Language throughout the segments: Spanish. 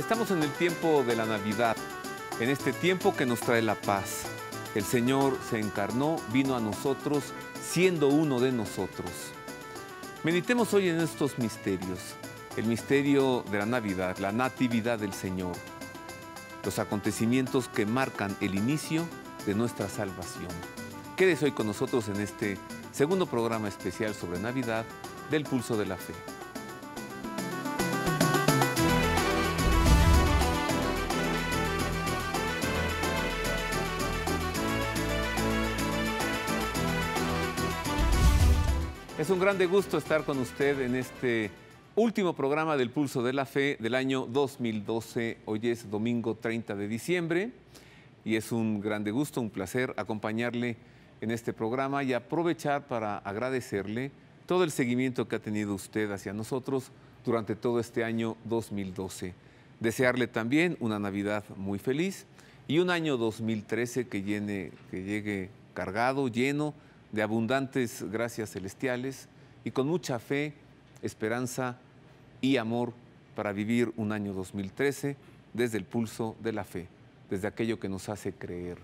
Estamos en el tiempo de la Navidad, en este tiempo que nos trae la paz. El Señor se encarnó, vino a nosotros, siendo uno de nosotros. Meditemos hoy en estos misterios. El misterio de la Navidad, la Natividad del Señor. Los acontecimientos que marcan el inicio de nuestra salvación. Quédese hoy con nosotros en este segundo programa especial sobre Navidad del Pulso de la Fe. Es un grande gusto estar con usted en este último programa del Pulso de la Fe del año 2012. Hoy es domingo 30 de diciembre y es un grande gusto, un placer acompañarle en este programa y aprovechar para agradecerle todo el seguimiento que ha tenido usted hacia nosotros durante todo este año 2012. Desearle también una Navidad muy feliz y un año 2013 que llegue cargado, lleno de abundantes gracias celestiales y con mucha fe, esperanza y amor para vivir un año 2013 desde el pulso de la fe, desde aquello que nos hace creer.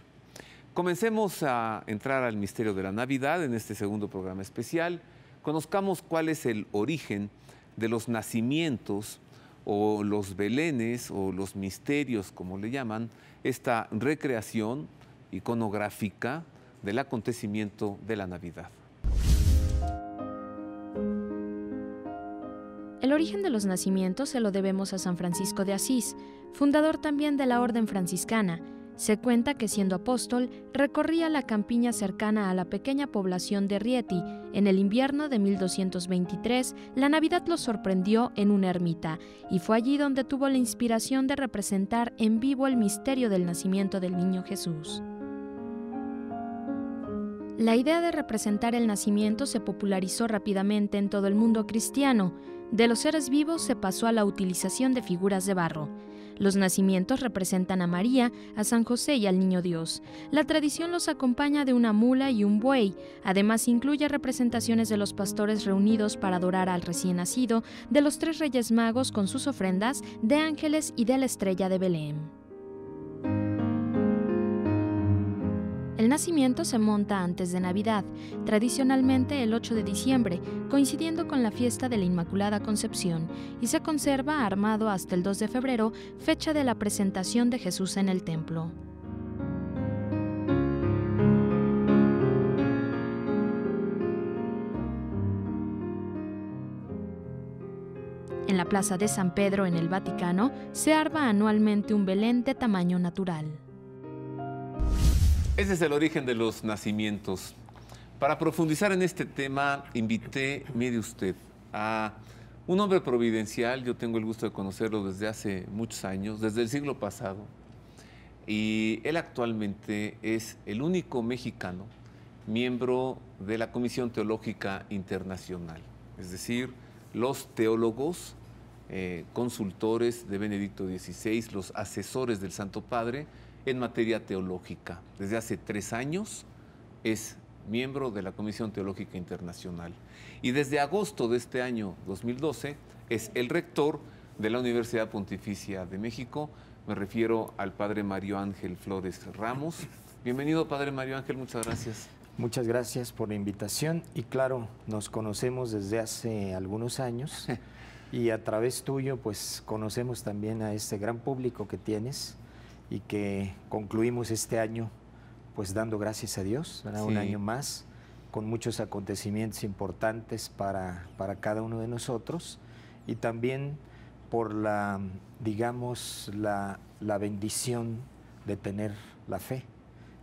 Comencemos a entrar al misterio de la Navidad en este segundo programa especial. Conozcamos cuál es el origen de los nacimientos o los belenes o los misterios, como le llaman, esta recreación iconográfica del acontecimiento de la Navidad. El origen de los nacimientos se lo debemos a San Francisco de Asís, fundador también de la Orden Franciscana. Se cuenta que siendo apóstol, recorría la campiña cercana a la pequeña población de Rieti. En el invierno de 1223, la Navidad lo sorprendió en una ermita, y fue allí donde tuvo la inspiración de representar en vivo el misterio del nacimiento del niño Jesús. La idea de representar el nacimiento se popularizó rápidamente en todo el mundo cristiano. De los seres vivos se pasó a la utilización de figuras de barro. Los nacimientos representan a María, a San José y al Niño Dios. La tradición los acompaña de una mula y un buey. Además incluye representaciones de los pastores reunidos para adorar al recién nacido, de los 3 Reyes Magos con sus ofrendas, de ángeles y de la estrella de Belén. El nacimiento se monta antes de Navidad, tradicionalmente el 8 de diciembre, coincidiendo con la fiesta de la Inmaculada Concepción, y se conserva armado hasta el 2 de febrero, fecha de la presentación de Jesús en el templo. En la Plaza de San Pedro, en el Vaticano, se arma anualmente un Belén de tamaño natural. Ese es el origen de los nacimientos. Para profundizar en este tema, invité, mire usted, a un hombre providencial. Yo tengo el gusto de conocerlo desde hace muchos años, desde el siglo pasado. Y él actualmente es el único mexicano miembro de la Comisión Teológica Internacional. Es decir, los teólogos, consultores de Benedicto XVI, los asesores del Santo Padre, en materia teológica. Desde hace 3 años es miembro de la Comisión Teológica Internacional y desde agosto de este año 2012 es el rector de la Universidad Pontificia de México. Me refiero al padre Mario Ángel Flores Ramos. Bienvenido, padre Mario Ángel, muchas gracias. Muchas gracias por la invitación y claro, nos conocemos desde hace algunos años y a través tuyo pues conocemos también a este gran público que tienes y que concluimos este año pues dando gracias a Dios, ¿verdad? Sí. Un año más, con muchos acontecimientos importantes para cada uno de nosotros y también por la, digamos, la bendición de tener la fe.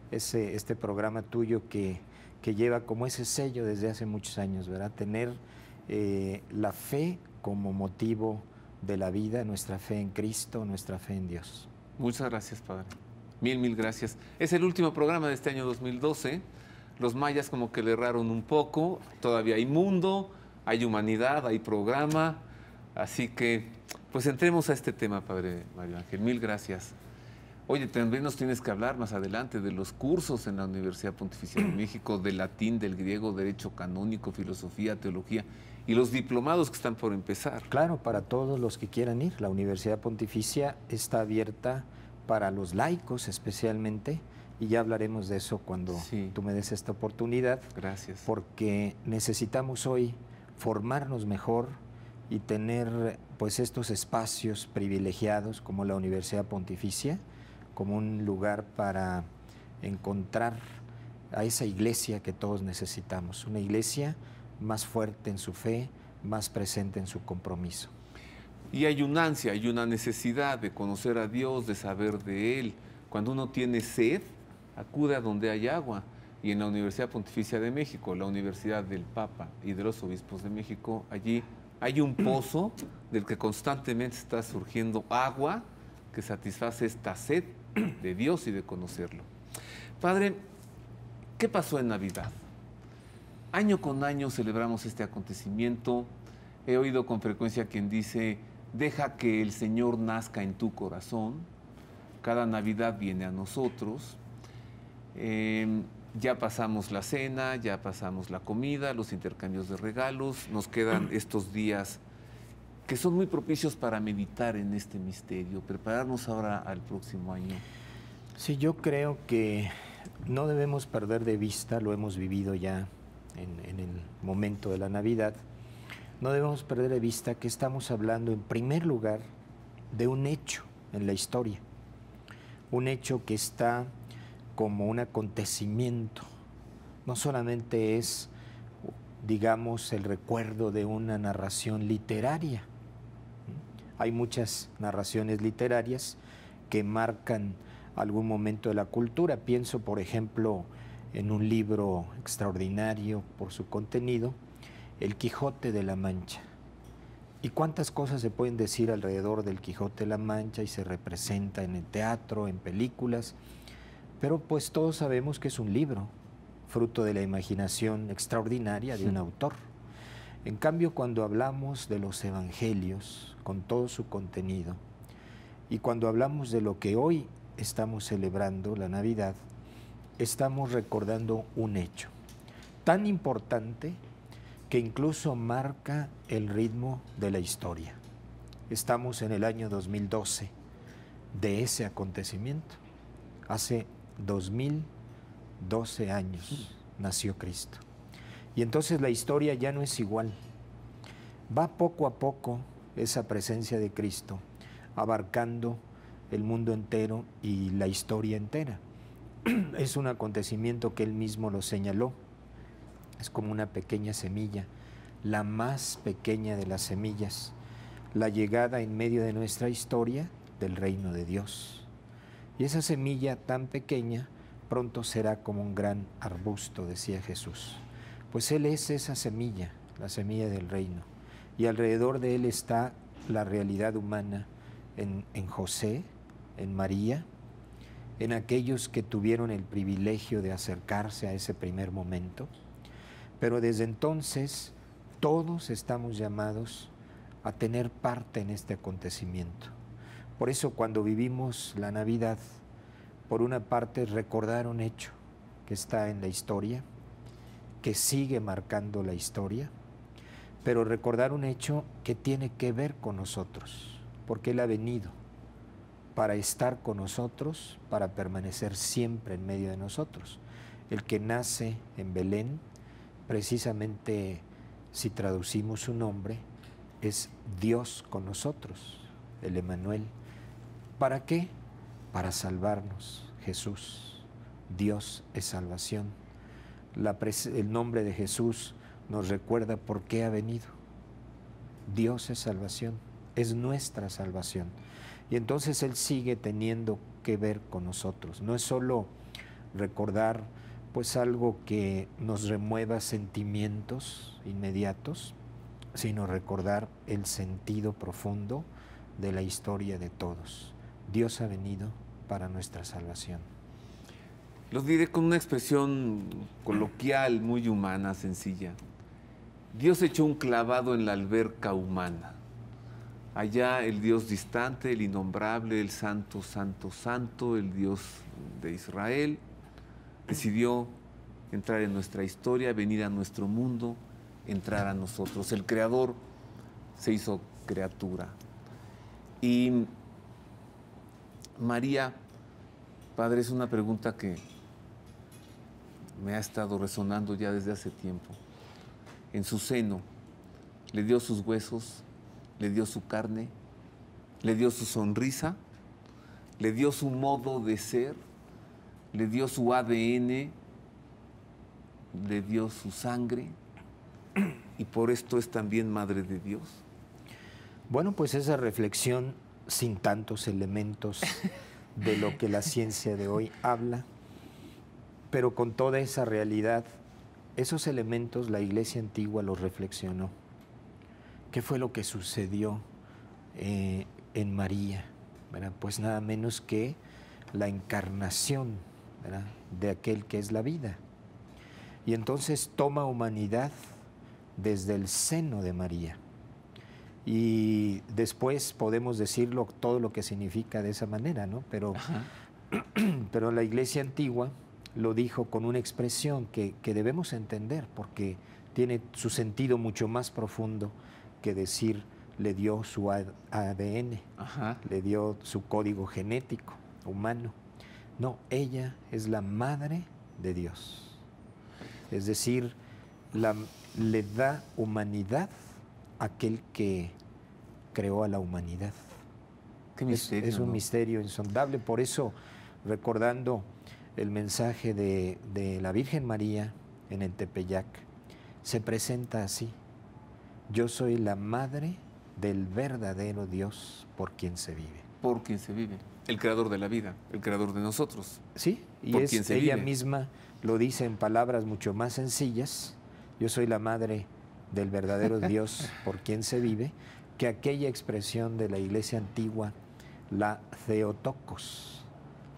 Este programa tuyo que lleva como ese sello desde hace muchos años, ¿verdad? Tener la fe como motivo de la vida, nuestra fe en Cristo, nuestra fe en Dios. Muchas gracias, padre. Mil gracias. Es el último programa de este año 2012. Los mayas como que le erraron un poco. Todavía hay mundo, hay humanidad, hay programa. Así que, pues entremos a este tema, padre Mario Ángel. Mil gracias. Oye, también nos tienes que hablar más adelante de los cursos en la Universidad Pontificia de México, del latín, del griego, derecho canónico, filosofía, teología y los diplomados que están por empezar. Claro, para todos los que quieran ir. La Universidad Pontificia está abierta para los laicos especialmente, y ya hablaremos de eso cuando tú me des esta oportunidad. Gracias. Porque necesitamos hoy formarnos mejor y tener pues estos espacios privilegiados como la Universidad Pontificia, como un lugar para encontrar a esa iglesia que todos necesitamos, una iglesia más fuerte en su fe, más presente en su compromiso. Y hay un ansia, hay una necesidad de conocer a Dios, de saber de Él. Cuando uno tiene sed, acude a donde hay agua. Y en la Universidad Pontificia de México, la Universidad del Papa y de los Obispos de México, allí hay un pozo del que constantemente está surgiendo agua que satisface esta sed de Dios y de conocerlo. Padre, ¿qué pasó en Navidad? Año con año celebramos este acontecimiento. He oído con frecuencia quien dice, deja que el Señor nazca en tu corazón. Cada Navidad viene a nosotros. Ya pasamos la cena, ya pasamos la comida, los intercambios de regalos. Nos quedan estos días que son muy propicios para meditar en este misterio, prepararnos ahora al próximo año. Sí, yo creo que no debemos perder de vista, lo hemos vivido ya en el momento de la Navidad, no debemos perder de vista que estamos hablando en primer lugar de un hecho en la historia, un hecho que está como un acontecimiento, no solamente es, digamos, el recuerdo de una narración literaria. Hay muchas narraciones literarias que marcan algún momento de la cultura. Pienso, por ejemplo, en un libro extraordinario por su contenido, El Quijote de la Mancha. Y cuántas cosas se pueden decir alrededor del Quijote de la Mancha y se representa en el teatro, en películas, pero pues todos sabemos que es un libro, fruto de la imaginación extraordinaria de un autor. En cambio, cuando hablamos de los evangelios, con todo su contenido, y cuando hablamos de lo que hoy estamos celebrando, la Navidad, estamos recordando un hecho tan importante que incluso marca el ritmo de la historia. Estamos en el año 2012 de ese acontecimiento. Hace 2012 años nació Cristo. Y entonces la historia ya no es igual. Va poco a poco esa presencia de Cristo abarcando el mundo entero y la historia entera. Es un acontecimiento que él mismo lo señaló. Es como una pequeña semilla, la más pequeña de las semillas, la llegada en medio de nuestra historia del reino de Dios. Y esa semilla tan pequeña pronto será como un gran arbusto, decía Jesús. Pues Él es esa semilla, la semilla del reino. Y alrededor de Él está la realidad humana en José, en María, en aquellos que tuvieron el privilegio de acercarse a ese primer momento. Pero desde entonces todos estamos llamados a tener parte en este acontecimiento. Por eso cuando vivimos la Navidad, por una parte es recordar un hecho que está en la historia, que sigue marcando la historia, pero recordar un hecho que tiene que ver con nosotros, porque Él ha venido para estar con nosotros, para permanecer siempre en medio de nosotros. El que nace en Belén, precisamente si traducimos su nombre, es Dios con nosotros, el Emmanuel. ¿Para qué? Para salvarnos, Jesús. Dios es salvación. El nombre de Jesús nos recuerda por qué ha venido. Dios es salvación, es nuestra salvación. Y entonces Él sigue teniendo que ver con nosotros. No es solo recordar pues algo que nos remueva sentimientos inmediatos, sino recordar el sentido profundo de la historia de todos. Dios ha venido para nuestra salvación. Lo diré con una expresión coloquial, muy humana, sencilla. Dios echó un clavado en la alberca humana. Allá el Dios distante, el innombrable, el santo, santo, santo, el Dios de Israel, decidió entrar en nuestra historia, venir a nuestro mundo entrar a nosotros. El Creador se hizo criatura. Y María, Padre, es una pregunta que me ha estado resonando ya desde hace tiempo. En su seno le dio sus huesos, le dio su carne, le dio su sonrisa, le dio su modo de ser, le dio su ADN, le dio su sangre, y por esto es también Madre de Dios. Bueno, pues esa reflexión sin tantos elementos de lo que la ciencia de hoy habla, pero con toda esa realidad, esos elementos la Iglesia antigua los reflexionó. ¿Qué fue lo que sucedió en María? ¿Verdad? Pues nada menos que la encarnación, ¿verdad?, de aquel que es la vida. Y entonces toma humanidad desde el seno de María. Y después podemos decirlo todo lo que significa de esa manera, ¿no? Pero la Iglesia antigua lo dijo con una expresión que debemos entender, porque tiene su sentido mucho más profundo que decir le dio su ADN, le dio su código genético humano. No, ella es la Madre de Dios. Es decir, le da humanidad a aquel que creó a la humanidad. Qué misterio, es un ¿no? misterio insondable. Por eso, recordando el mensaje de la Virgen María en el Tepeyac, se presenta así: yo soy la madre del verdadero Dios por quien se vive. Por quien se vive, el creador de la vida, el creador de nosotros. Sí, y por quien se ella vive. misma lo dice en palabras mucho más sencillas: yo soy la madre del verdadero Dios por quien se vive, que aquella expresión de la Iglesia antigua, la Theotokos,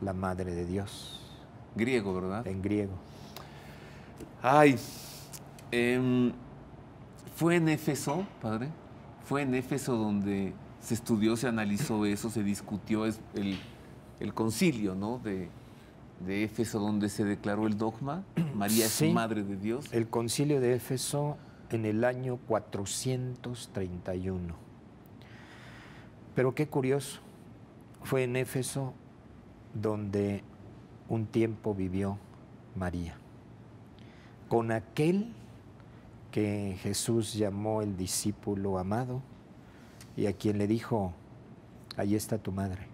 la Madre de Dios. Griego, ¿verdad? En griego. Ay, fue en Éfeso, Padre, fue en Éfeso donde se estudió, se analizó eso, se discutió el concilio, ¿no?, de Éfeso, donde se declaró el dogma, María Sí, es Madre de Dios. el concilio de Éfeso en el año 431. Pero qué curioso, fue en Éfeso donde un tiempo vivió María, con aquel que Jesús llamó el discípulo amado y a quien le dijo: ahí está tu madre.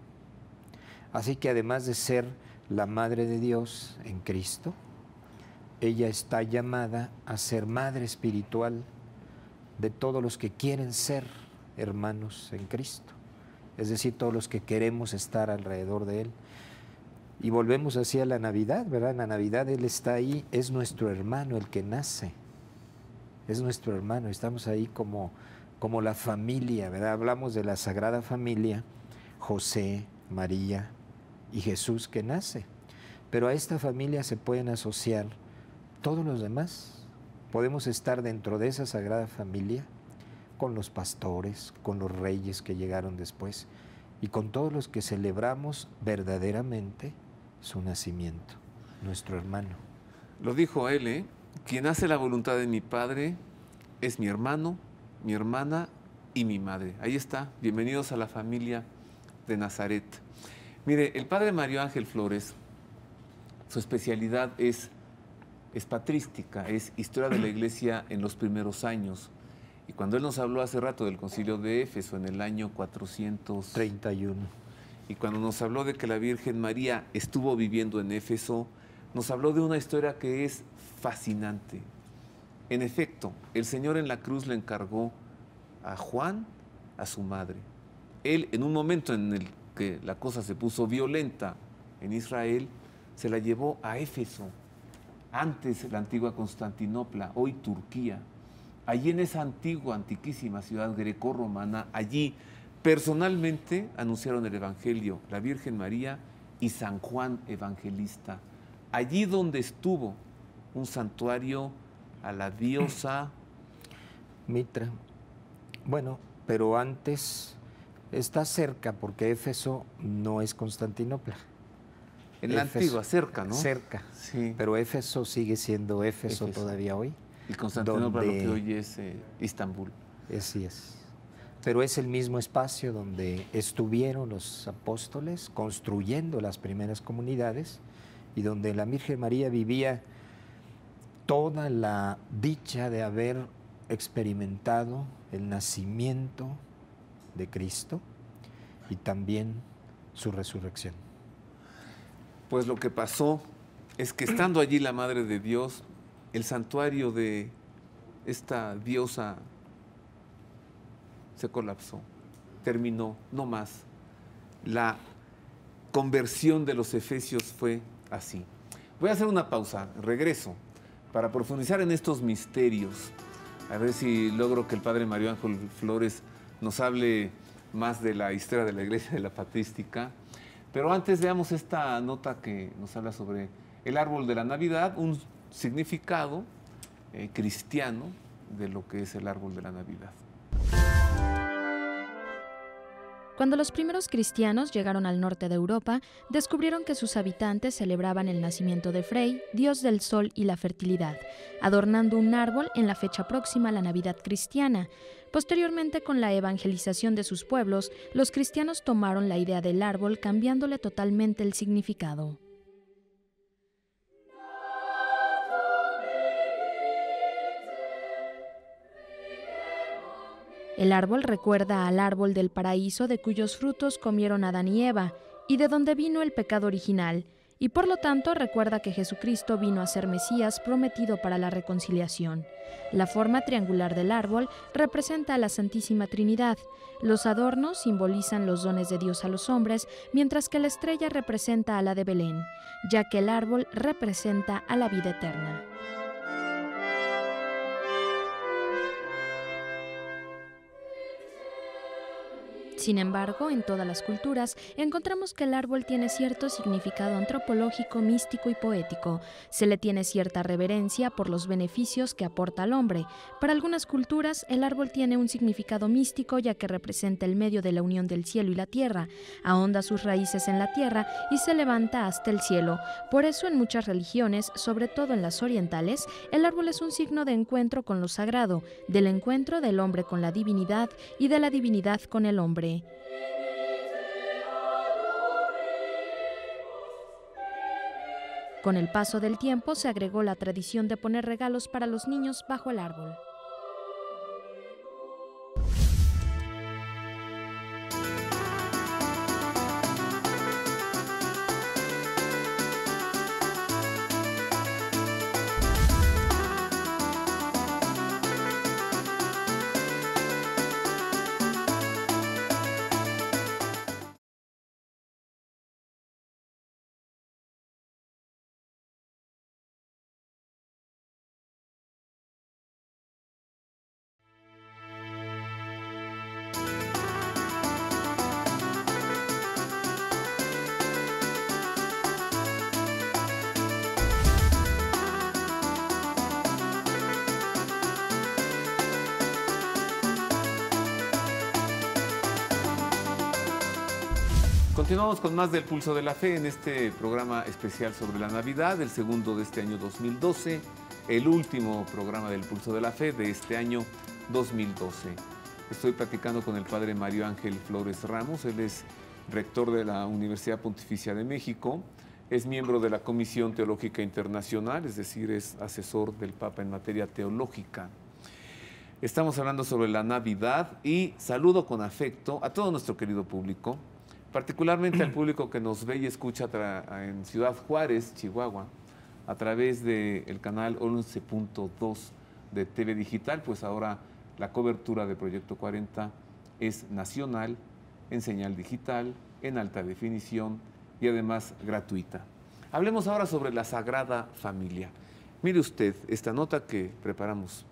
Así que además de ser la Madre de Dios en Cristo, ella está llamada a ser madre espiritual de todos los que quieren ser hermanos en Cristo, es decir, todos los que queremos estar alrededor de Él. Y volvemos así a la Navidad, ¿verdad? En la Navidad Él está ahí, es nuestro hermano el que nace, es nuestro hermano, estamos ahí como la familia, ¿verdad? Hablamos de la Sagrada Familia, José, María y Jesús que nace, pero a esta familia se pueden asociar todos los demás. Podemos estar dentro de esa Sagrada Familia con los pastores, con los reyes que llegaron después y con todos los que celebramos verdaderamente su nacimiento, nuestro hermano. Lo dijo él, ¿eh? Quien hace la voluntad de mi Padre es mi hermano, mi hermana y mi madre. Ahí está, bienvenidos a la familia de Nazaret. Mire, el Padre Mario Ángel Flores, su especialidad es patrística, es historia de la Iglesia en los primeros años. Y cuando él nos habló hace rato del concilio de Éfeso en el año 431, y cuando nos habló de que la Virgen María estuvo viviendo en Éfeso, nos habló de una historia que es fascinante. En efecto, el Señor en la cruz le encargó a Juan, a su madre. Él, en un momento en el que la cosa se puso violenta en Israel, se la llevó a Éfeso, antes la antigua Constantinopla, hoy Turquía. Allí en esa antigua, antiquísima ciudad grecorromana, allí personalmente anunciaron el Evangelio la Virgen María y San Juan Evangelista. Allí donde estuvo un santuario a la diosa Mitra. Bueno, pero antes está cerca, porque Éfeso no es Constantinopla. en la antigua, cerca, ¿no? Cerca, Sí. pero Éfeso sigue siendo Éfeso Éfeso. todavía hoy. Y Constantinopla, lo que hoy es Istambul. Así es. Pero es el mismo espacio donde estuvieron los apóstoles construyendo las primeras comunidades y donde la Virgen María vivía toda la dicha de haber experimentado el nacimiento de Cristo y también su resurrección. Pues lo que pasó es que estando allí la Madre de Dios, el santuario de esta diosa se colapsó, terminó, no más. La conversión de los efesios fue así. Voy a hacer una pausa, regreso, para profundizar en estos misterios. A ver si logro que el padre Mario Ángel Flores nos hable más de la historia de la Iglesia de la Patrística. Pero antes veamos esta nota que nos habla sobre el árbol de la Navidad, un significado cristiano de lo que es el árbol de la Navidad. Cuando los primeros cristianos llegaron al norte de Europa, descubrieron que sus habitantes celebraban el nacimiento de Frey, dios del sol y la fertilidad, adornando un árbol en la fecha próxima a la Navidad cristiana. Posteriormente, con la evangelización de sus pueblos, los cristianos tomaron la idea del árbol, cambiándole totalmente el significado. El árbol recuerda al árbol del paraíso de cuyos frutos comieron Adán y Eva, y de donde vino el pecado original, y por lo tanto recuerda que Jesucristo vino a ser Mesías prometido para la reconciliación. La forma triangular del árbol representa a la Santísima Trinidad. Los adornos simbolizan los dones de Dios a los hombres, mientras que la estrella representa a la de Belén, ya que el árbol representa a la vida eterna. Sin embargo, en todas las culturas encontramos que el árbol tiene cierto significado antropológico, místico y poético. Se le tiene cierta reverencia por los beneficios que aporta al hombre. Para algunas culturas, el árbol tiene un significado místico ya que representa el medio de la unión del cielo y la tierra. Ahonda sus raíces en la tierra y se levanta hasta el cielo. Por eso, en muchas religiones, sobre todo en las orientales, el árbol es un signo de encuentro con lo sagrado, del encuentro del hombre con la divinidad y de la divinidad con el hombre. Con el paso del tiempo se agregó la tradición de poner regalos para los niños bajo el árbol. Continuamos con más del Pulso de la Fe en este programa especial sobre la Navidad, el segundo de este año 2012, el último programa del Pulso de la Fe de este año 2012. Estoy platicando con el padre Mario Ángel Flores Ramos, él es rector de la Universidad Pontificia de México, es miembro de la Comisión Teológica Internacional, es decir, es asesor del Papa en materia teológica. Estamos hablando sobre la Navidad y saludo con afecto a todo nuestro querido público, particularmente al público que nos ve y escucha en Ciudad Juárez, Chihuahua, a través del canal 11.2 de TV Digital, pues ahora la cobertura de Proyecto 40 es nacional, en señal digital, en alta definición y además gratuita. Hablemos ahora sobre la Sagrada Familia. Mire usted esta nota que preparamos.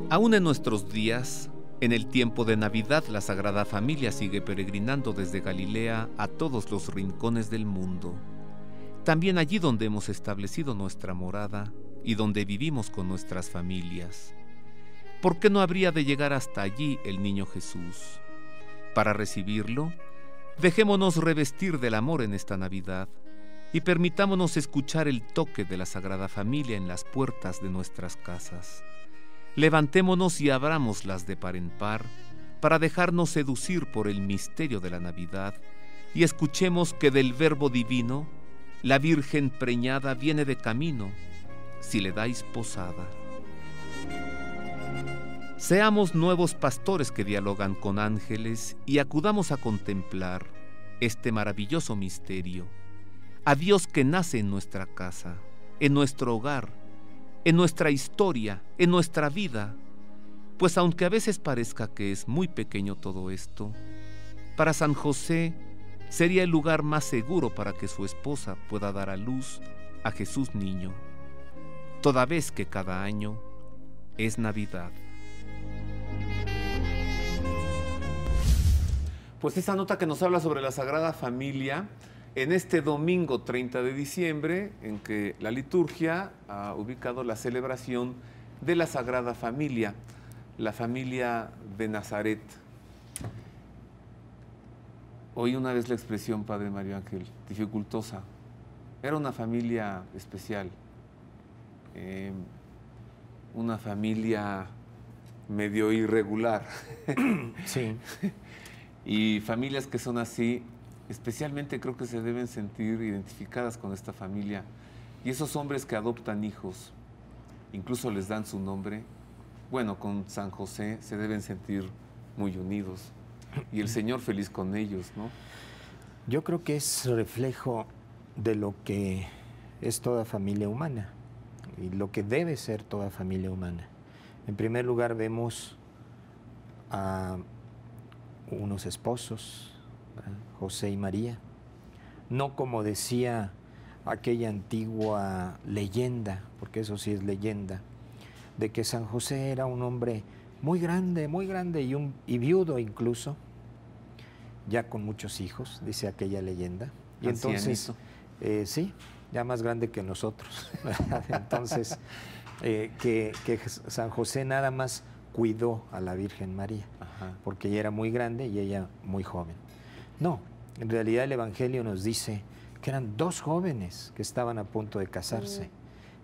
Aún en nuestros días, en el tiempo de Navidad, la Sagrada Familia sigue peregrinando desde Galilea a todos los rincones del mundo. También allí donde hemos establecido nuestra morada y donde vivimos con nuestras familias. ¿Por qué no habría de llegar hasta allí el niño Jesús? Para recibirlo, dejémonos revestir del amor en esta Navidad y permitámonos escuchar el toque de la Sagrada Familia en las puertas de nuestras casas. Levantémonos y abrámoslas de par en par para dejarnos seducir por el misterio de la Navidad y escuchemos que del Verbo Divino la Virgen preñada viene de camino, si le dais posada. Seamos nuevos pastores que dialogan con ángeles y acudamos a contemplar este maravilloso misterio, a Dios que nace en nuestra casa, en nuestro hogar, en nuestra historia, en nuestra vida, pues aunque a veces parezca que es muy pequeño todo esto, para San José sería el lugar más seguro para que su esposa pueda dar a luz a Jesús niño, toda vez que cada año es Navidad. Pues esa nota que nos habla sobre la Sagrada Familia, en este domingo 30 de diciembre, en que la liturgia ha ubicado la celebración de la Sagrada Familia, la familia de Nazaret. Oí una vez la expresión, Padre Mario Ángel, dificultosa. Era una familia especial, una familia medio irregular. Sí. Y familias que son así, especialmente creo que se deben sentir identificadas con esta familia. Y esos hombres que adoptan hijos, incluso les dan su nombre, bueno, con San José se deben sentir muy unidos. Y el Señor feliz con ellos, ¿no? Yo creo que es reflejo de lo que es toda familia humana y lo que debe ser toda familia humana. En primer lugar vemos a unos esposos, ¿verdad? José y María, no como decía aquella antigua leyenda, porque eso sí es leyenda, de que San José era un hombre muy grande y viudo incluso, ya con muchos hijos, dice aquella leyenda. Y entonces, sí, ya más grande que nosotros, ¿verdad? Entonces, que San José nada más cuidó a la Virgen María, porque ella era muy grande y ella muy joven. No, en realidad el Evangelio nos dice que eran dos jóvenes que estaban a punto de casarse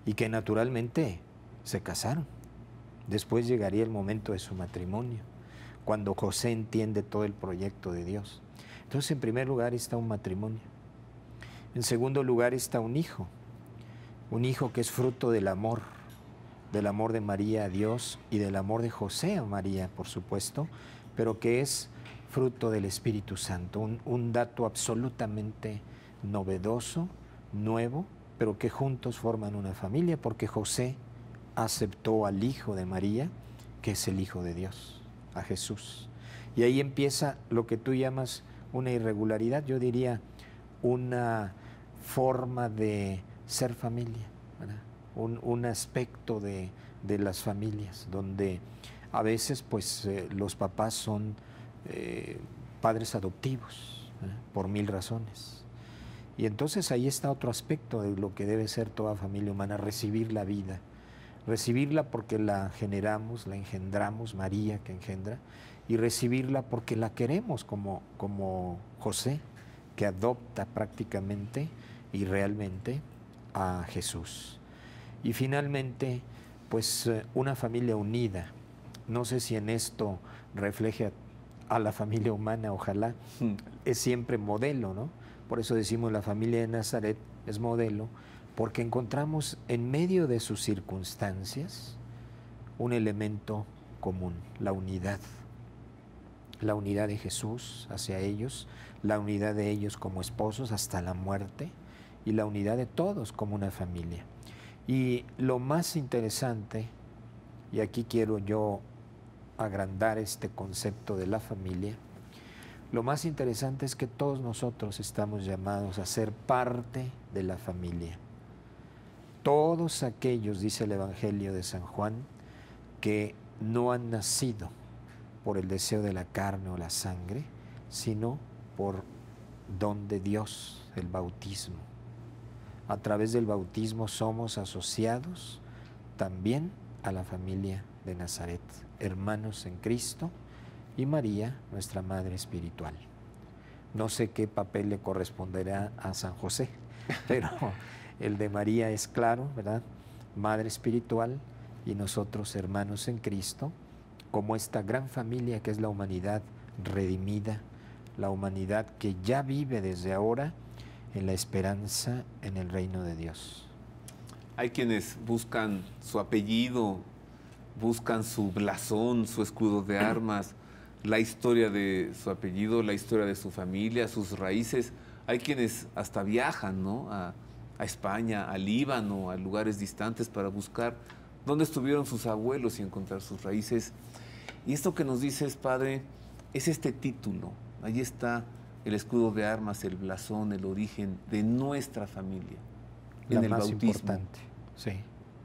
y que naturalmente se casaron. Después llegaría el momento de su matrimonio, cuando José entiende todo el proyecto de Dios. Entonces, en primer lugar está un matrimonio. En segundo lugar está un hijo que es fruto del amor de María a Dios y del amor de José a María, por supuesto, pero que es fruto del Espíritu Santo, un dato absolutamente novedoso, nuevo, pero que juntos forman una familia, porque José aceptó al hijo de María, que es el Hijo de Dios, a Jesús. Y ahí empieza lo que tú llamas una irregularidad, yo diría una forma de ser familia, ¿verdad? Un aspecto de las familias, donde a veces pues los papás son padres adoptivos, ¿verdad? Por mil razones. Y entonces ahí está otro aspecto de lo que debe ser toda familia humana, recibir la vida. Recibirla porque la generamos, la engendramos, María que engendra, y recibirla porque la queremos como José, que adopta prácticamente y realmente a Jesús. Y finalmente, pues una familia unida. No sé si en esto refleje a la familia humana, ojalá. Es siempre modelo, ¿no? Por eso decimos la familia de Nazaret es modelo, porque encontramos en medio de sus circunstancias un elemento común, la unidad. La unidad de Jesús hacia ellos, la unidad de ellos como esposos hasta la muerte y la unidad de todos como una familia. Y lo más interesante, y aquí quiero yo agrandar este concepto de la familia, lo más interesante es que todos nosotros estamos llamados a ser parte de la familia. Todos aquellos, dice el Evangelio de San Juan, que no han nacido por el deseo de la carne o la sangre, sino por don de Dios, el bautismo. A través del bautismo somos asociados también a la familia de Nazaret, hermanos en Cristo, y María, nuestra Madre Espiritual. No sé qué papel le corresponderá a San José, pero el de María es claro, ¿verdad? Madre espiritual y nosotros hermanos en Cristo, como esta gran familia que es la humanidad redimida, la humanidad que ya vive desde ahora en la esperanza en el reino de Dios. Hay quienes buscan su apellido, buscan su blasón, su escudo de armas, la historia de su apellido, la historia de su familia, sus raíces. Hay quienes hasta viajan, ¿no?, a España, al Líbano, a lugares distantes para buscar dónde estuvieron sus abuelos y encontrar sus raíces. Y esto que nos dices, Padre, es este título. Ahí está el escudo de armas, el blasón, el origen de nuestra familia. La en el más bautismo. Importante, sí.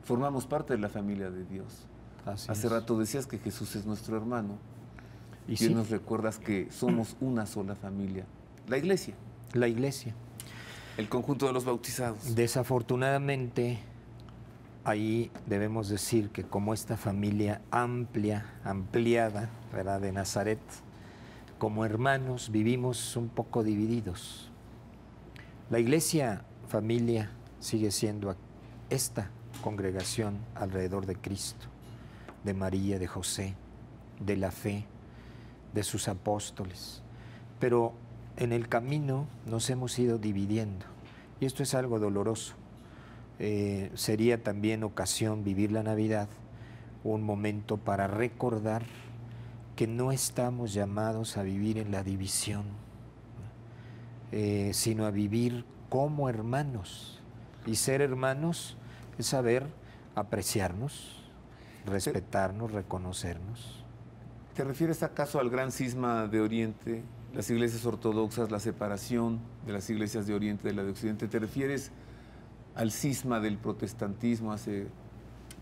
Formamos parte de la familia de Dios. Hace rato decías que Jesús es nuestro hermano. Y sí, hoy nos recuerdas que somos una sola familia. La iglesia. La iglesia. El conjunto de los bautizados. Desafortunadamente, ahí debemos decir que como esta familia ampliada, ¿verdad?, de Nazaret, como hermanos vivimos un poco divididos. La iglesia, familia, sigue siendo esta congregación alrededor de Cristo, de María, de José, de la fe, de sus apóstoles. Pero en el camino nos hemos ido dividiendo y esto es algo doloroso. Sería también ocasión vivir la Navidad, un momento para recordar que no estamos llamados a vivir en la división, sino a vivir como hermanos. Y ser hermanos es saber apreciarnos, respetarnos, reconocernos. ¿Te refieres acaso al gran cisma de Oriente, las iglesias ortodoxas, la separación de las iglesias de Oriente de la de Occidente? ¿Te refieres al cisma del protestantismo hace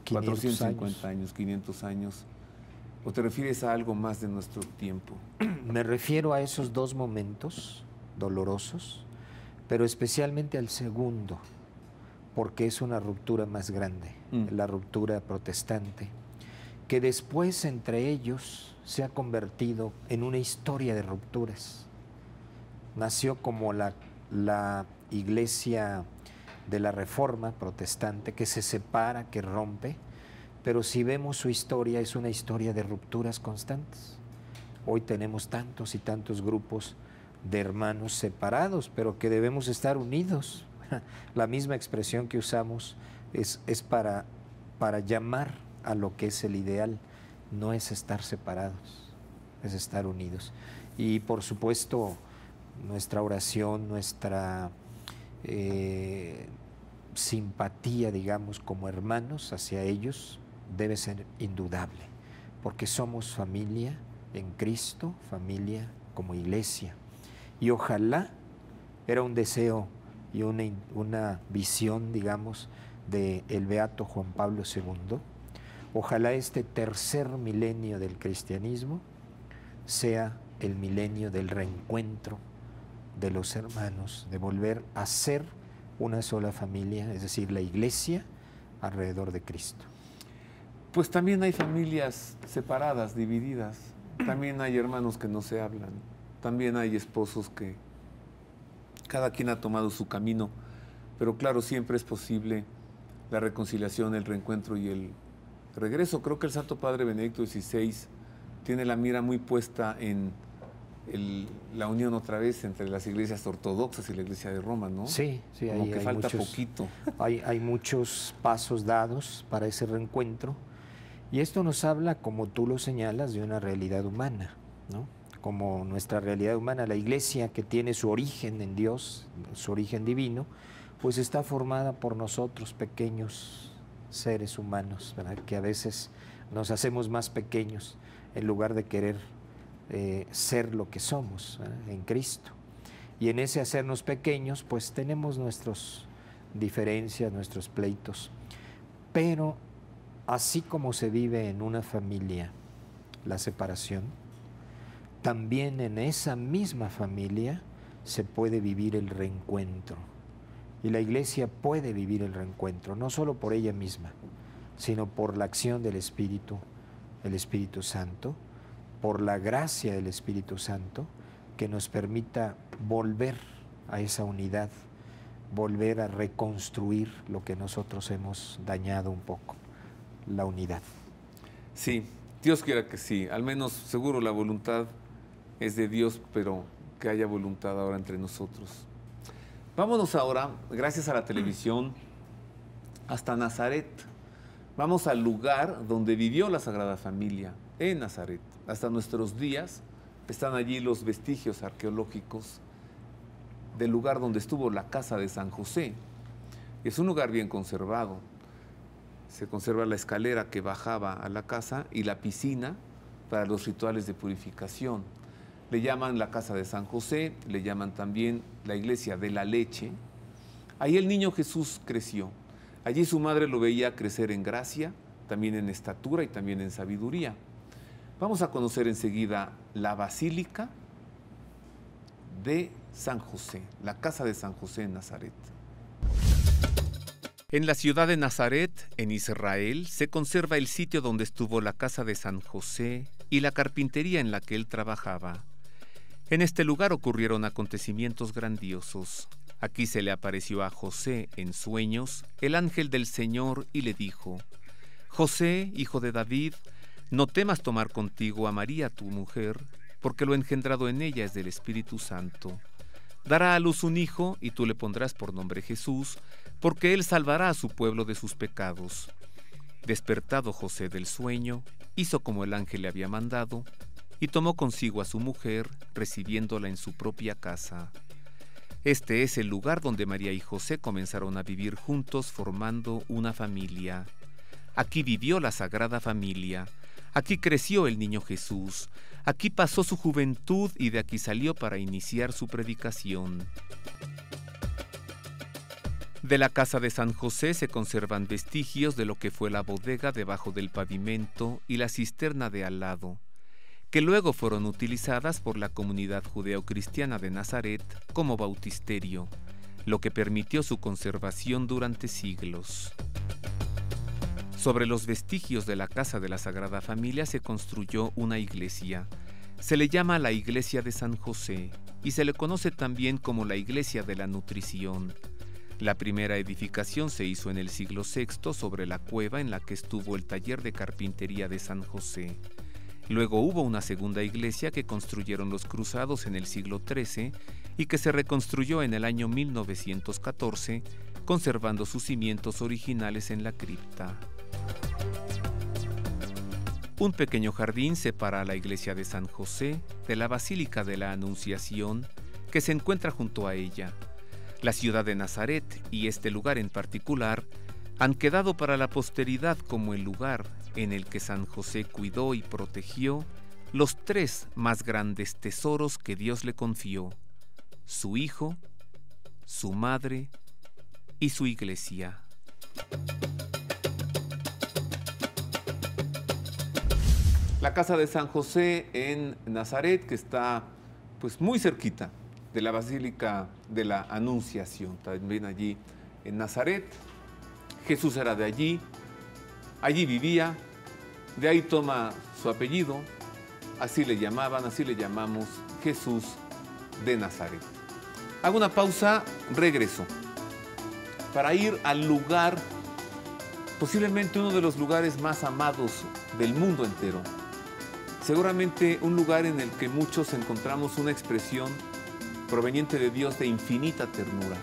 450 años, 500 años? ¿O te refieres a algo más de nuestro tiempo? Me refiero a esos dos momentos dolorosos, pero especialmente al segundo, porque es una ruptura más grande, la ruptura protestante, que después entre ellos se ha convertido en una historia de rupturas. Nació como la iglesia de la Reforma protestante, que se separa, que rompe, pero si vemos su historia, es una historia de rupturas constantes. Hoy tenemos tantos y tantos grupos de hermanos separados, pero que debemos estar unidos. La misma expresión que usamos es para llamar a lo que es el ideal, no es estar separados, es estar unidos. Y por supuesto, nuestra oración, nuestra simpatía, digamos, como hermanos hacia ellos, debe ser indudable, porque somos familia en Cristo, familia como iglesia. Y ojalá, era un deseo y una visión, digamos, del beato Juan Pablo II, ojalá este tercer milenio del cristianismo sea el milenio del reencuentro de los hermanos, de volver a ser una sola familia, es decir, la iglesia alrededor de Cristo. Pues también hay familias separadas, divididas, también hay hermanos que no se hablan, también hay esposos que cada quien ha tomado su camino, pero claro, siempre es posible la reconciliación, el reencuentro y el regreso. Creo que el Santo Padre Benedicto XVI tiene la mira muy puesta en la unión otra vez entre las iglesias ortodoxas y la iglesia de Roma, ¿no? Sí, sí, como que hay falta muchos, poquito. Hay muchos pasos dados para ese reencuentro y esto nos habla, como tú lo señalas, de una realidad humana, ¿no? Como nuestra realidad humana, la iglesia que tiene su origen en Dios, su origen divino, pues está formada por nosotros, pequeños seres humanos, ¿verdad?, que a veces nos hacemos más pequeños en lugar de querer ser lo que somos, ¿verdad?, en Cristo. Y en ese hacernos pequeños, pues tenemos nuestras diferencias, nuestros pleitos. Pero así como se vive en una familia la separación, también en esa misma familia se puede vivir el reencuentro. Y la iglesia puede vivir el reencuentro, no solo por ella misma, sino por la acción del Espíritu, el Espíritu Santo, por la gracia del Espíritu Santo, que nos permita volver a esa unidad volver a reconstruir lo que nosotros hemos dañado un poco, la unidad. Sí, Dios quiera que sí, al menos seguro la voluntad es de Dios, pero que haya voluntad ahora entre nosotros. Vámonos ahora, gracias a la televisión, hasta Nazaret. Vamos al lugar donde vivió la Sagrada Familia, en Nazaret. Hasta nuestros días están allí los vestigios arqueológicos del lugar donde estuvo la casa de San José. Es un lugar bien conservado. Se conserva la escalera que bajaba a la casa y la piscina para los rituales de purificación. Le llaman la casa de San José, le llaman también la iglesia de la leche. Ahí el niño Jesús creció. Allí su madre lo veía crecer en gracia, también en estatura y también en sabiduría. Vamos a conocer enseguida la Basílica de San José, la casa de San José en Nazaret. En la ciudad de Nazaret, en Israel, se conserva el sitio donde estuvo la casa de San José y la carpintería en la que él trabajaba. En este lugar ocurrieron acontecimientos grandiosos. Aquí se le apareció a José en sueños el ángel del Señor y le dijo: José, hijo de David, no temas tomar contigo a María tu mujer, porque lo engendrado en ella es del Espíritu Santo. Dará a luz un hijo y tú le pondrás por nombre Jesús, porque él salvará a su pueblo de sus pecados. Despertado José del sueño, hizo como el ángel le había mandado, y tomó consigo a su mujer, recibiéndola en su propia casa. Este es el lugar donde María y José comenzaron a vivir juntos formando una familia. Aquí vivió la Sagrada Familia, aquí creció el niño Jesús, aquí pasó su juventud y de aquí salió para iniciar su predicación. De la casa de San José se conservan vestigios de lo que fue la bodega debajo del pavimento y la cisterna de al lado, que luego fueron utilizadas por la comunidad judeocristiana de Nazaret como bautisterio, lo que permitió su conservación durante siglos. Sobre los vestigios de la casa de la Sagrada Familia se construyó una iglesia. Se le llama la Iglesia de San José y se le conoce también como la Iglesia de la Nutrición. La primera edificación se hizo en el siglo VI sobre la cueva en la que estuvo el taller de carpintería de San José. Luego hubo una segunda iglesia que construyeron los cruzados en el siglo XIII y que se reconstruyó en el año 1914, conservando sus cimientos originales en la cripta. Un pequeño jardín separa a la iglesia de San José de la Basílica de la Anunciación, que se encuentra junto a ella. La ciudad de Nazaret y este lugar en particular han quedado para la posteridad como el lugar en el que San José cuidó y protegió los tres más grandes tesoros que Dios le confió: su hijo, su madre y su iglesia. La casa de San José en Nazaret, que está pues muy cerquita de la Basílica de la Anunciación, también allí en Nazaret. Jesús era de allí, allí vivía, de ahí toma su apellido, así le llamaban, así le llamamos, Jesús de Nazaret. Hago una pausa, regreso, para ir al lugar, posiblemente uno de los lugares más amados del mundo entero. Seguramente un lugar en el que muchos encontramos una expresión proveniente de Dios de infinita ternura.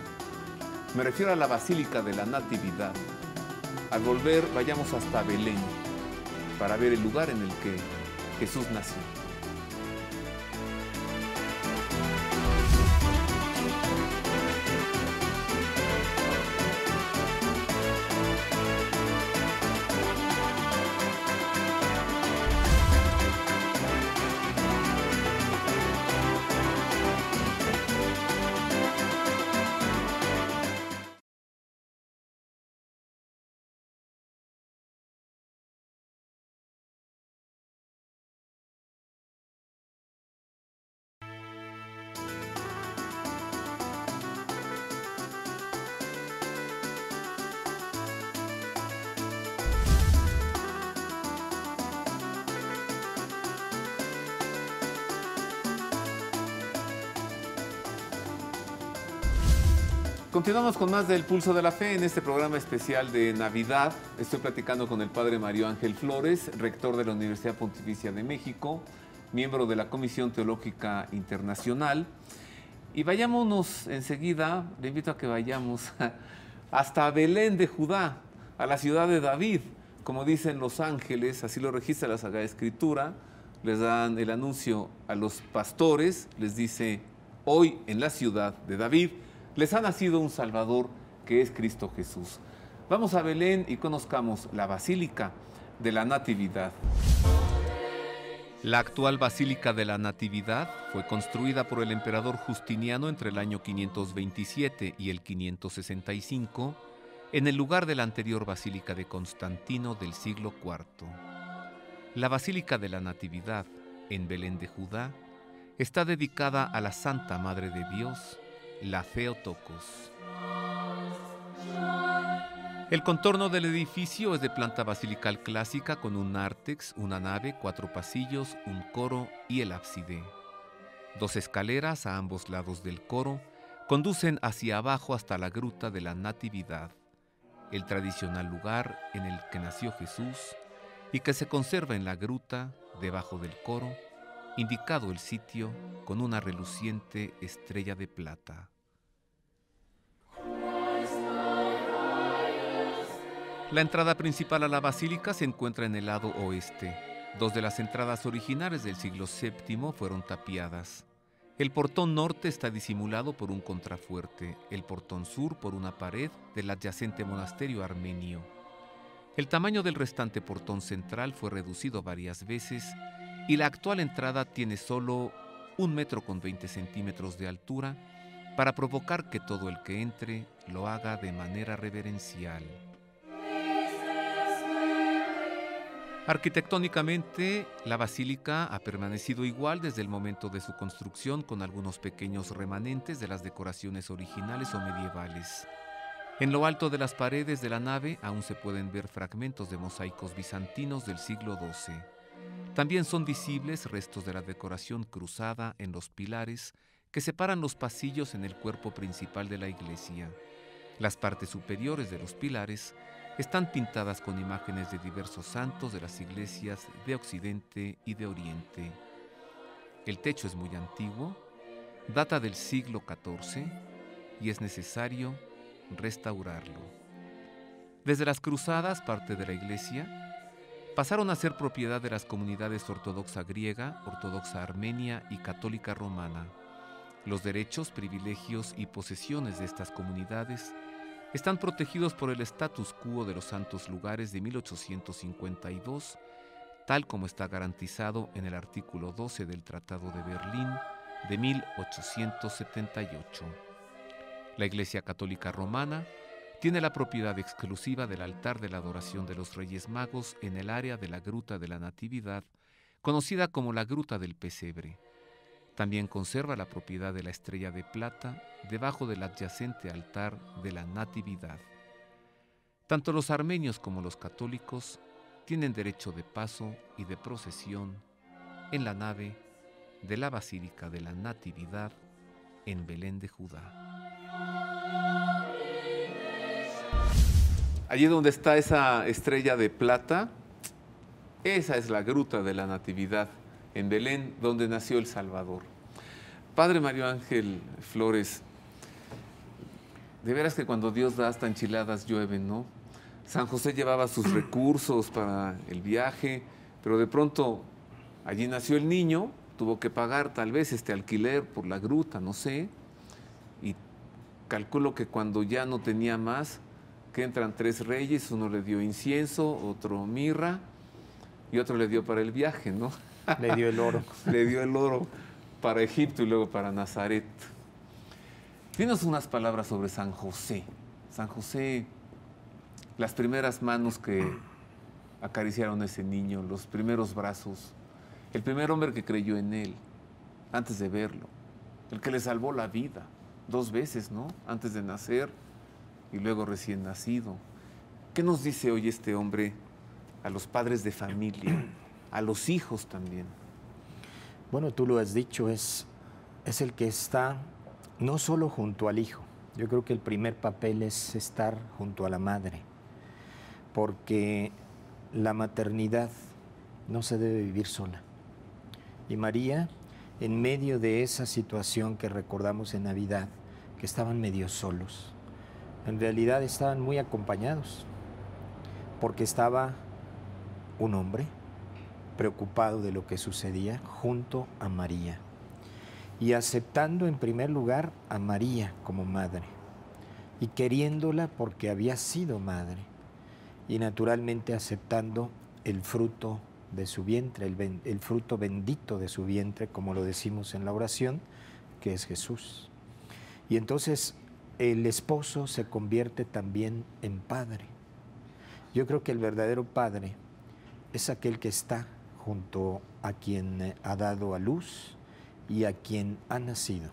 Me refiero a la Basílica de la Natividad. Al volver, vayamos hasta Belén para ver el lugar en el que Jesús nació. Continuamos con más del Pulso de la Fe en este programa especial de Navidad. Estoy platicando con el padre Mario Ángel Flores, rector de la Universidad Pontificia de México, miembro de la Comisión Teológica Internacional. Y vayámonos enseguida, le invito a que vayamos hasta Belén de Judá, a la ciudad de David. Como dicen los ángeles, así lo registra la Sagrada Escritura, les dan el anuncio a los pastores, les dice: hoy en la ciudad de David les ha nacido un Salvador que es Cristo Jesús. Vamos a Belén y conozcamos la Basílica de la Natividad. La actual Basílica de la Natividad fue construida por el emperador Justiniano entre el año 527 y el 565, en el lugar de la anterior Basílica de Constantino del siglo IV. La Basílica de la Natividad, en Belén de Judá, está dedicada a la Santa Madre de Dios, la Theotokos. El contorno del edificio es de planta basilical clásica con un nártex, una nave, 4 pasillos, un coro y el ábside. 2 escaleras a ambos lados del coro conducen hacia abajo hasta la gruta de la Natividad, el tradicional lugar en el que nació Jesús y que se conserva en la gruta debajo del coro, indicado el sitio con una reluciente estrella de plata. La entrada principal a la basílica se encuentra en el lado oeste. 2 de las entradas originales del siglo VII fueron tapiadas. El portón norte está disimulado por un contrafuerte, el portón sur por una pared del adyacente monasterio armenio. El tamaño del restante portón central fue reducido varias veces y la actual entrada tiene solo 1,20 m de altura para provocar que todo el que entre lo haga de manera reverencial. Arquitectónicamente, la basílica ha permanecido igual desde el momento de su construcción, con algunos pequeños remanentes de las decoraciones originales o medievales. En lo alto de las paredes de la nave aún se pueden ver fragmentos de mosaicos bizantinos del siglo XII. También son visibles restos de la decoración cruzada en los pilares que separan los pasillos en el cuerpo principal de la iglesia. Las partes superiores de los pilares están pintadas con imágenes de diversos santos de las iglesias de Occidente y de Oriente. El techo es muy antiguo, data del siglo XIV y es necesario restaurarlo. Desde las cruzadas, parte de la iglesia pasaron a ser propiedad de las comunidades ortodoxa griega, ortodoxa armenia y católica romana. Los derechos, privilegios y posesiones de estas comunidades están protegidos por el status quo de los santos lugares de 1852, tal como está garantizado en el artículo 12 del Tratado de Berlín de 1878. La Iglesia Católica Romana tiene la propiedad exclusiva del altar de la adoración de los Reyes Magos en el área de la Gruta de la Natividad, conocida como la Gruta del Pesebre. También conserva la propiedad de la estrella de plata debajo del adyacente altar de la Natividad. Tanto los armenios como los católicos tienen derecho de paso y de procesión en la nave de la Basílica de la Natividad en Belén de Judá. Allí donde está esa estrella de plata, esa es la Gruta de la Natividad en Belén, donde nació el Salvador. Padre Mario Ángel Flores, de veras que cuando Dios da hasta enchiladas llueven, ¿no? San José llevaba sus recursos para el viaje, pero de pronto allí nació el niño, tuvo que pagar tal vez este alquiler por la gruta, no sé, y calculo que cuando ya no tenía más, que entran 3 reyes, uno le dio incienso, otro mirra y otro le dio para el viaje, ¿no? Le dio el oro. Le dio el oro para Egipto y luego para Nazaret. Dinos unas palabras sobre San José. San José, las primeras manos que acariciaron a ese niño, los primeros brazos, el primer hombre que creyó en él antes de verlo, el que le salvó la vida 2 veces, ¿no? Antes de nacer y luego recién nacido. ¿Qué nos dice hoy este hombre a los padres de familia, a los hijos también? Bueno, tú lo has dicho, es el que está no solo junto al hijo, Yo creo que el primer papel es estar junto a la madre, porque la maternidad no se debe vivir sola. Y María, en medio de esa situación que recordamos en Navidad, que estaban medio solos, en realidad estaban muy acompañados, porque estaba un hombre preocupado de lo que sucedía junto a María y aceptando en primer lugar a María como madre y queriéndola porque había sido madre y naturalmente aceptando el fruto de su vientre, el fruto bendito de su vientre, como lo decimos en la oración, que es Jesús. Y entonces el esposo se convierte también en padre. Yo creo que el verdadero padre es aquel que está junto a quien ha dado a luz y a quien ha nacido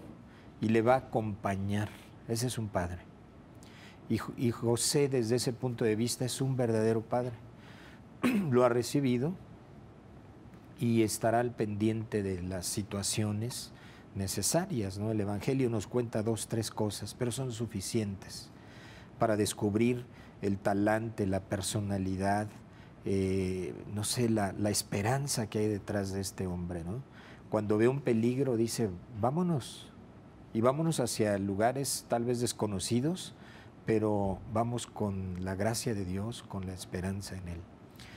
y le va a acompañar. Ese es un padre. Y José, desde ese punto de vista, es un verdadero padre. Lo ha recibido y estará al pendiente de las situaciones necesarias, ¿no? El Evangelio nos cuenta 2, 3 cosas, pero son suficientes para descubrir el talante, la personalidad, no sé, la esperanza que hay detrás de este hombre, ¿no? Cuando ve un peligro dice, vámonos, y vámonos hacia lugares tal vez desconocidos, pero vamos con la gracia de Dios, con la esperanza en Él.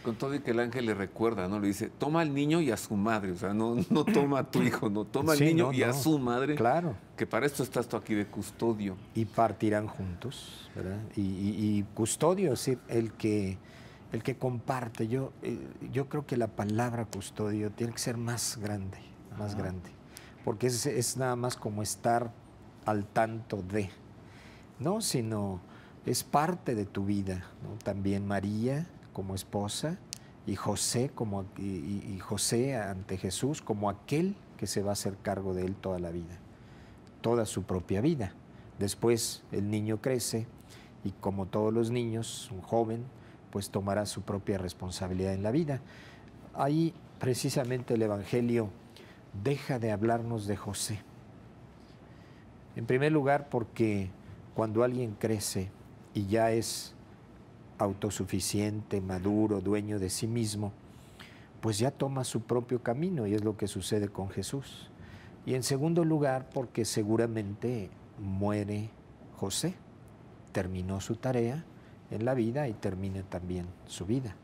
Con todo y que el ángel le recuerda, ¿no? Le dice, toma al niño y a su madre, o sea, no toma a tu hijo, no, toma al niño y a su madre, claro, que para esto estás tú aquí de custodio. Y partirán juntos, ¿verdad? Y custodio, es decir, el que comparte. Yo creo que la palabra custodio tiene que ser más grande, porque es nada más como estar al tanto de, no, sino es parte de tu vida, ¿no? También María como esposa y José y José ante Jesús como aquel que se va a hacer cargo de él toda la vida, toda su propia vida. Después el niño crece y como todos los niños, un joven, pues tomará su propia responsabilidad en la vida. Ahí precisamente el Evangelio deja de hablarnos de José. En primer lugar porque cuando alguien crece y ya es autosuficiente, maduro, dueño de sí mismo, pues ya toma su propio camino y es lo que sucede con Jesús. Y en segundo lugar, porque seguramente muere José, terminó su tarea en la vida y termina también su vida.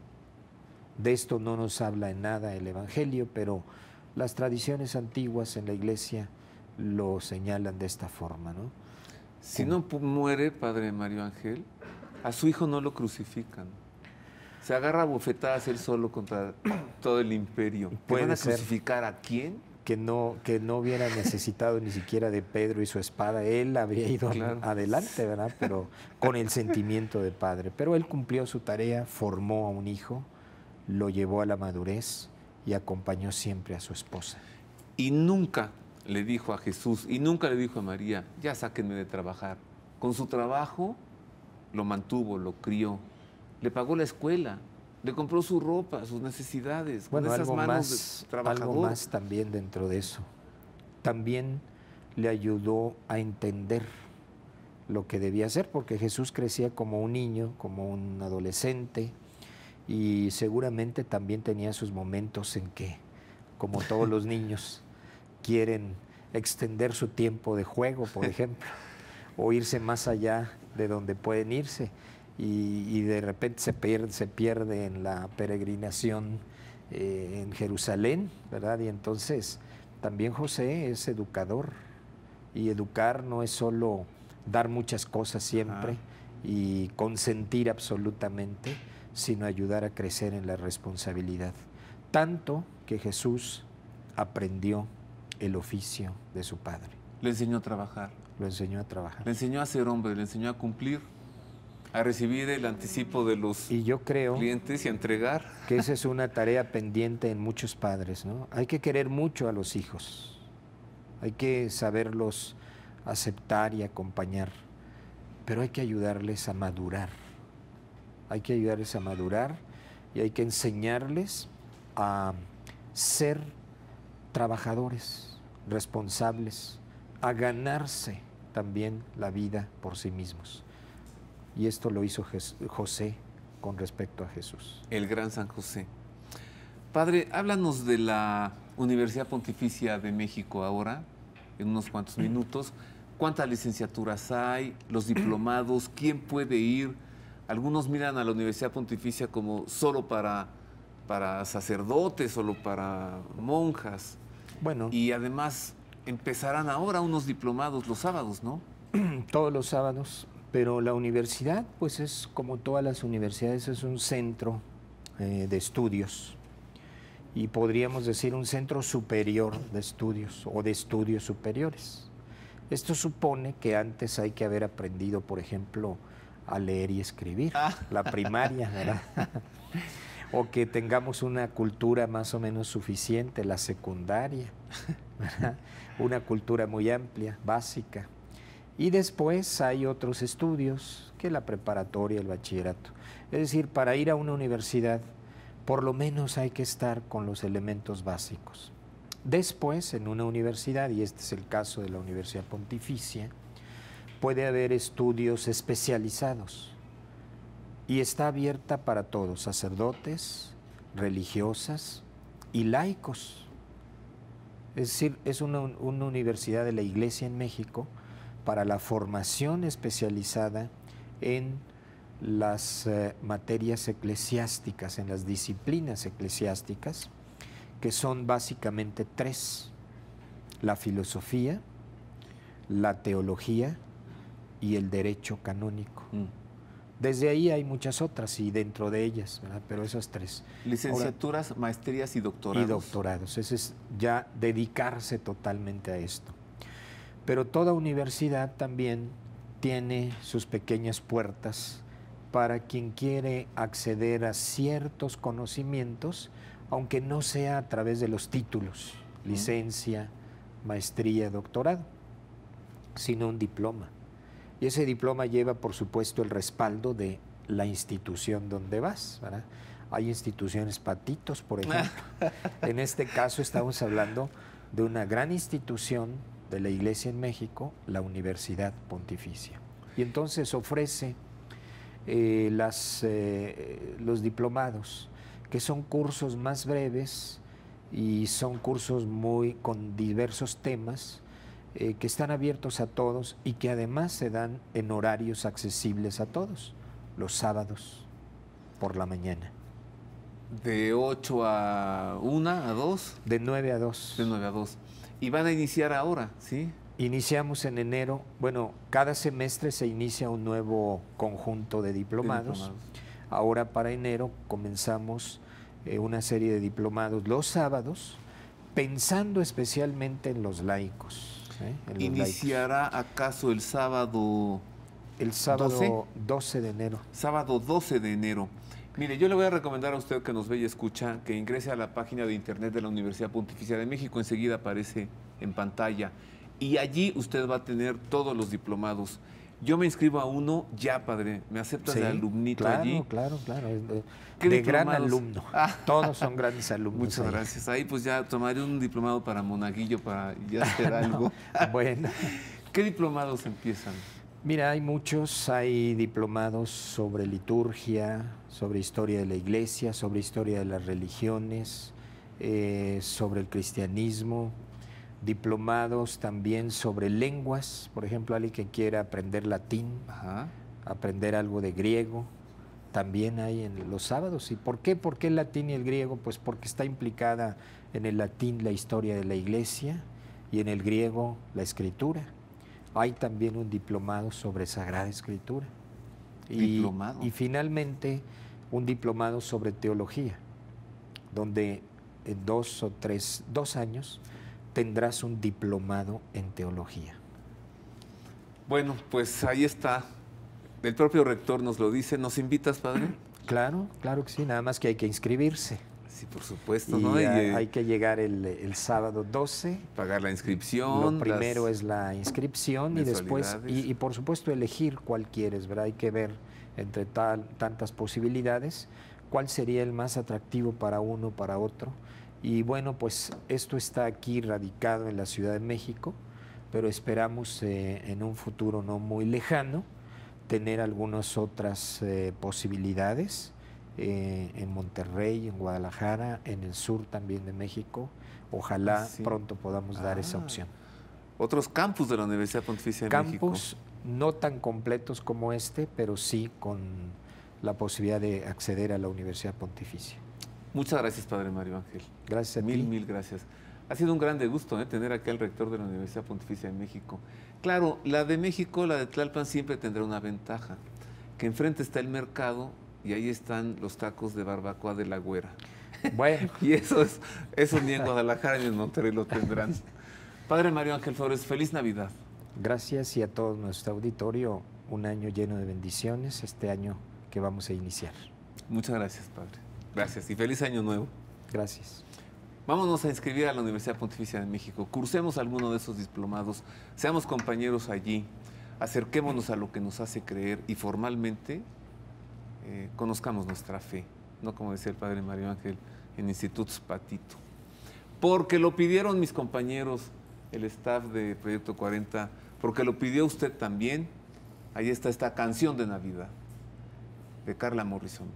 De esto no nos habla en nada el Evangelio, pero las tradiciones antiguas en la Iglesia lo señalan de esta forma, ¿no? Si no muere, Padre Mario Ángel, a su hijo no lo crucifican. Se agarra a bofetadas él solo contra todo el imperio. ¿Van a crucificar a quién? Que no hubiera necesitado ni siquiera de Pedro y su espada. Él habría ido adelante, ¿verdad? Pero con el sentimiento de padre. Pero él cumplió su tarea, formó a un hijo, lo llevó a la madurez y acompañó siempre a su esposa. Y nunca le dijo a Jesús y nunca le dijo a María, ya sáquenme de trabajar. Con su trabajo lo mantuvo, lo crió, le pagó la escuela, le compró su ropa, sus necesidades, bueno, con esas algo manos más, de trabajador. Algo más también dentro de eso. También le ayudó a entender lo que debía hacer, porque Jesús crecía como un niño, como un adolescente, y seguramente también tenía sus momentos en que, como todos los niños, quieren extender su tiempo de juego, por ejemplo, o irse más allá de donde pueden irse, y de repente se pierde en la peregrinación en Jerusalén, ¿verdad? Y entonces también José es educador, y educar no es solo dar muchas cosas siempre y consentir absolutamente, sino ayudar a crecer en la responsabilidad. Tanto que Jesús aprendió el oficio de su padre. Le enseñó a trabajar. Lo enseñó a trabajar. Le enseñó a ser hombre, le enseñó a cumplir, a recibir el anticipo de los clientes y a entregar. Que esa es una tarea pendiente en muchos padres, ¿no? Hay que querer mucho a los hijos, hay que saberlos aceptar y acompañar, pero hay que ayudarles a madurar. Hay que ayudarles a madurar y hay que enseñarles a ser trabajadores, responsables, a ganarse también la vida por sí mismos. Y esto lo hizo José con respecto a Jesús. El gran San José. Padre, háblanos de la Universidad Pontificia de México ahora, en unos cuantos minutos. ¿Cuántas licenciaturas hay? ¿Los diplomados? ¿Quién puede ir? Algunos miran a la Universidad Pontificia como solo para sacerdotes, solo para monjas. Bueno, y además empezarán ahora unos diplomados los sábados, ¿no? Todos los sábados, pero la universidad, pues es como todas las universidades, es un centro de estudios, y podríamos decir un centro superior de estudios o de estudios superiores. Esto supone que antes hay que haber aprendido, por ejemplo, a leer y escribir, la primaria, ¿verdad? O que tengamos una cultura más o menos suficiente, la secundaria, ¿verdad? Una cultura muy amplia, básica. Y después hay otros estudios, que la preparatoria, el bachillerato. Es decir, para ir a una universidad, por lo menos hay que estar con los elementos básicos. Después, en una universidad, y este es el caso de la Universidad Pontificia, puede haber estudios especializados y está abierta para todos, sacerdotes, religiosas y laicos. Es decir, es una universidad de la Iglesia en México para la formación especializada en las materias eclesiásticas, en las disciplinas eclesiásticas, que son básicamente tres: la filosofía, la teología y el derecho canónico. Desde ahí hay muchas otras y dentro de ellas, ¿verdad? Pero esas tres. Licenciaturas, ahora, maestrías y doctorados. Y doctorados, ese es ya dedicarse totalmente a esto. Pero toda universidad también tiene sus pequeñas puertas para quien quiere acceder a ciertos conocimientos, aunque no sea a través de los títulos, licencia, maestría, doctorado, sino un diploma. Y ese diploma lleva, por supuesto, el respaldo de la institución donde vas, ¿verdad? Hay instituciones patitos, por ejemplo. En este caso estamos hablando de una gran institución de la Iglesia en México, la Universidad Pontificia. Y entonces ofrece los diplomados, que son cursos más breves y son cursos con diversos temas, que están abiertos a todos y que además se dan en horarios accesibles a todos, los sábados por la mañana. ¿De 8 a 1, a 2? De 9 a 2. De 9 a 2. Y van a iniciar ahora, ¿sí? Iniciamos en enero. Bueno, cada semestre se inicia un nuevo conjunto de diplomados. Ahora para enero comenzamos una serie de diplomados los sábados, pensando especialmente en los laicos. ¿Iniciará acaso el sábado? El sábado 12 de enero. Sábado 12 de enero. Mire, yo le voy a recomendar a usted que nos ve y escucha que ingrese a la página de internet de la Universidad Pontificia de México. Enseguida aparece en pantalla. Y allí usted va a tener todos los diplomados. Yo me inscribo a uno ya, padre. ¿Me aceptas de alumnito allí? Claro. ¿Qué de gran alumno. Todos son grandes alumnos. Muchas gracias. Ahí pues ya tomaré un diplomado para monaguillo para ya hacer algo. Bueno. ¿Qué diplomados empiezan? Mira, hay muchos. Hay diplomados sobre liturgia, sobre historia de la Iglesia, sobre historia de las religiones, sobre el cristianismo. Diplomados también sobre lenguas, por ejemplo, alguien que quiera aprender latín, aprender algo de griego, también hay en los sábados. ¿Y por qué? ¿Por qué el latín y el griego? Pues porque está implicada en el latín la historia de la Iglesia y en el griego la escritura. Hay también un diplomado sobre Sagrada Escritura. Y finalmente un diplomado sobre teología, donde en 2 años tendrás un diplomado en teología. Bueno, pues ahí está. El propio rector nos lo dice. ¿Nos invitas, padre? Claro que sí, nada más que hay que inscribirse. Sí, por supuesto, y ¿no? hay que llegar el sábado 12. Pagar la inscripción. Lo primero es la inscripción y después, y por supuesto elegir cuál quieres, ¿verdad? Hay que ver entre tantas posibilidades cuál sería el más atractivo para uno, para otro. Y bueno, pues esto está aquí radicado en la Ciudad de México, pero esperamos en un futuro no muy lejano tener algunas otras posibilidades en Monterrey, en Guadalajara, en el sur también de México. Ojalá pronto podamos dar esa opción. Otros campus de la Universidad Pontificia de México. Campus no tan completos como este, pero sí con la posibilidad de acceder a la Universidad Pontificia. Muchas gracias, Padre Mario Ángel. Gracias a ti. Mil gracias. Ha sido un grande gusto tener aquí al rector de la Universidad Pontificia de México. Claro, la de México, la de Tlalpan, siempre tendrá una ventaja, que enfrente está el mercado y ahí están los tacos de barbacoa de la Güera. Bueno. Y eso ni en Guadalajara ni en Monterrey lo tendrán. Padre Mario Ángel Flores, feliz Navidad. Gracias, y a todo nuestro auditorio, un año lleno de bendiciones, este año que vamos a iniciar. Muchas gracias, Padre. Gracias y feliz año nuevo. Gracias. Vámonos a inscribir a la Universidad Pontificia de México, cursemos alguno de esos diplomados, seamos compañeros allí, acerquémonos a lo que nos hace creer y formalmente conozcamos nuestra fe, no como decía el Padre Mario Ángel en Institutos Patito. Porque lo pidieron mis compañeros, el staff de Proyecto 40, porque lo pidió usted también. Ahí está esta canción de Navidad de Carla Morrison.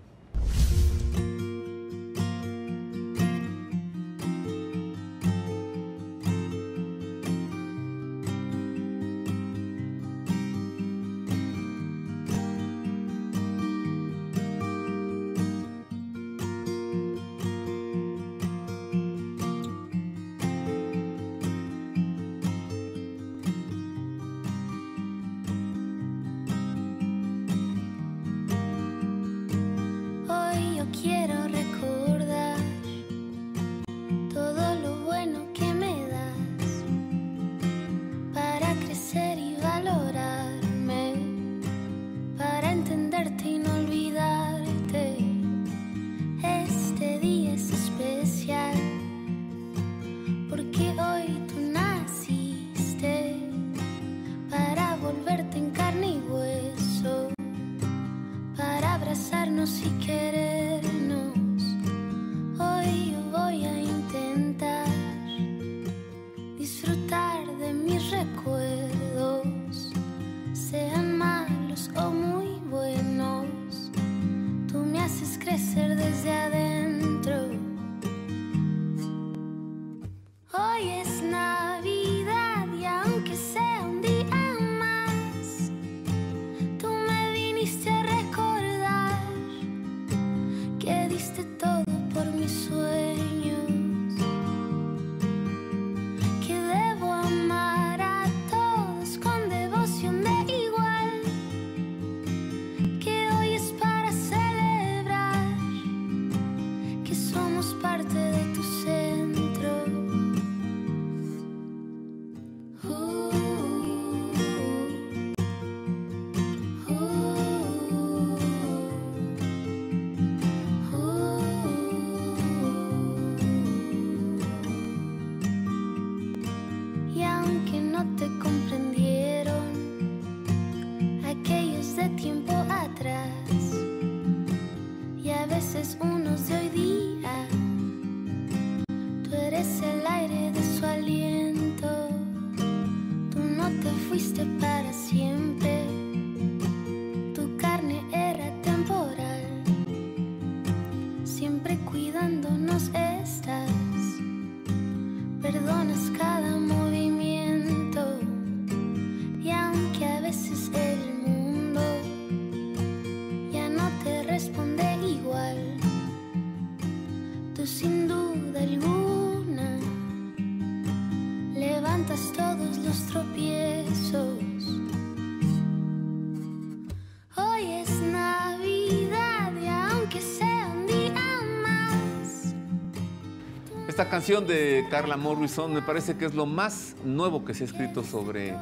Esta canción de Carla Morrison me parece que es lo más nuevo que se ha escrito sobre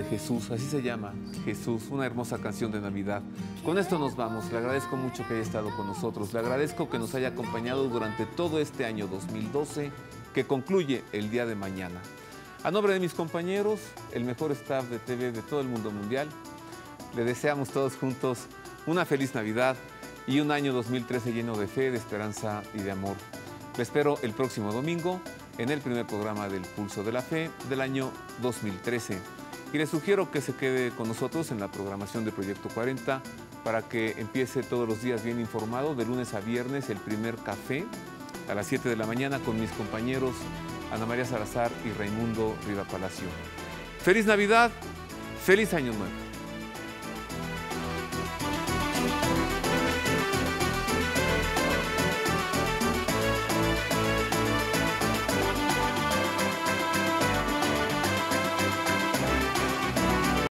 Jesús, así se llama, Jesús, una hermosa canción de Navidad. Con esto nos vamos, le agradezco mucho que haya estado con nosotros, le agradezco que nos haya acompañado durante todo este año 2012, que concluye el día de mañana. A nombre de mis compañeros, el mejor staff de TV de todo el mundo mundial, le deseamos todos juntos una feliz Navidad y un año 2013 lleno de fe, de esperanza y de amor. Le espero el próximo domingo en el primer programa del Pulso de la Fe del año 2013. Y le sugiero que se quede con nosotros en la programación de Proyecto 40 para que empiece todos los días bien informado, de lunes a viernes, el primer café a las 7 de la mañana con mis compañeros Ana María Salazar y Raimundo Riva Palacio. ¡Feliz Navidad! ¡Feliz Año Nuevo!